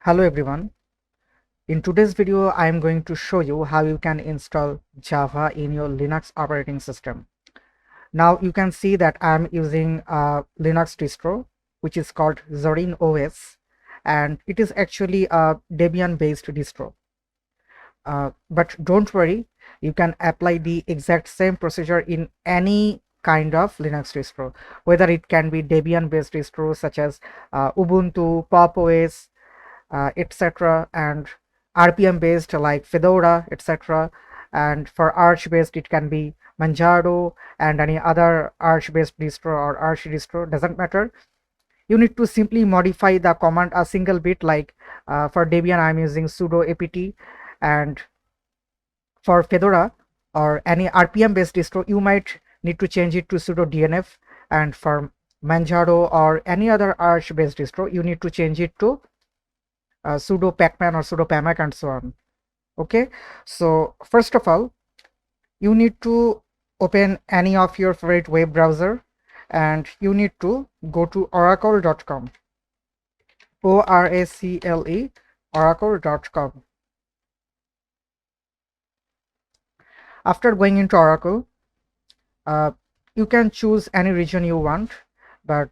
Hello everyone. In today's video, I am going to show you how you can install Java in your Linux operating system. Now you can see that I am using a Linux distro which is called Zorin OS, and it is actually a Debian based distro. But don't worry, you can apply the exact same procedure in any kind of Linux distro, whether it can be Debian based distro such as Ubuntu, Pop OS, etc., and RPM based like Fedora, etc., and for Arch based it can be Manjaro and any other Arch based distro or Arch distro, doesn't matter. You need to simply modify the command a single bit, like for Debian I'm using sudo apt, and for Fedora or any RPM based distro you might need to change it to sudo dnf, and for Manjaro or any other Arch based distro you need to change it to sudo pacman or sudo pamac and so on. Okay, so first of all you need to open any of your favorite web browser and you need to go to oracle.com, ORACLE, oracle.com. After going into Oracle, you can choose any region you want, but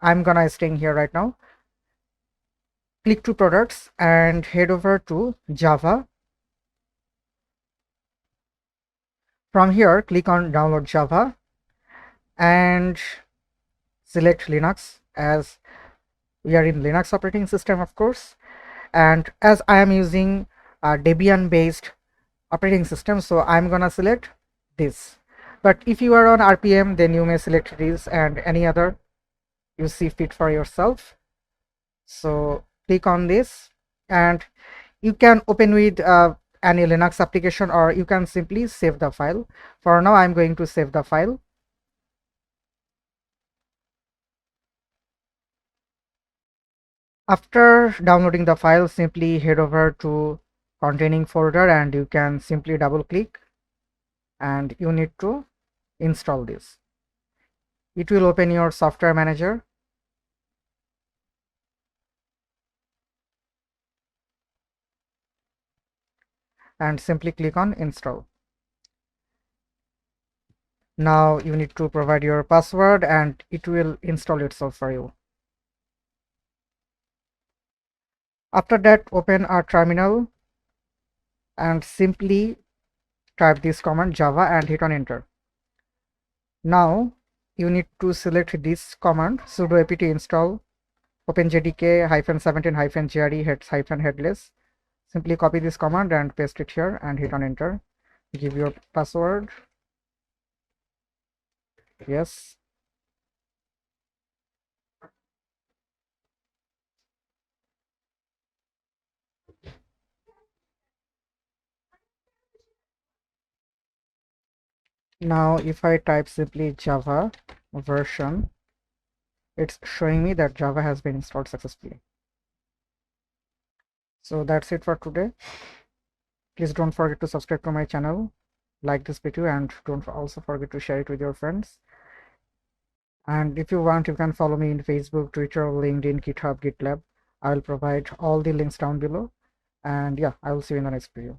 I'm gonna staying here right now. Click to products and head over to Java. From here, click on download Java and select Linux, as we are in Linux operating system, of course. And as I am using a Debian based operating system, so I'm gonna select this. But if you are on RPM, then you may select this and any other you see fit for yourself. So click on this and you can open with any Linux application, or you can simply save the file. For now I'm going to save the file. After downloading the file, simply head over to containing folder and you can simply double click and you need to install this. It will open your software manager. And simply click on install. Now you need to provide your password and it will install itself for you. After that, open a terminal and simply type this command java and hit on enter. Now you need to select this command sudo apt install openjdk -17 -gre headless. Simply copy this command and paste it here and hit on enter. Give your password. Yes. Now if I type simply Java version, it's showing me that Java has been installed successfully. So that's it for today. Please don't forget to subscribe to my channel, like this video, and don't also forget to share it with your friends. And if you want, you can follow me in Facebook, Twitter, LinkedIn, GitHub, GitLab. I will provide all the links down below. And yeah, I will see you in the next video.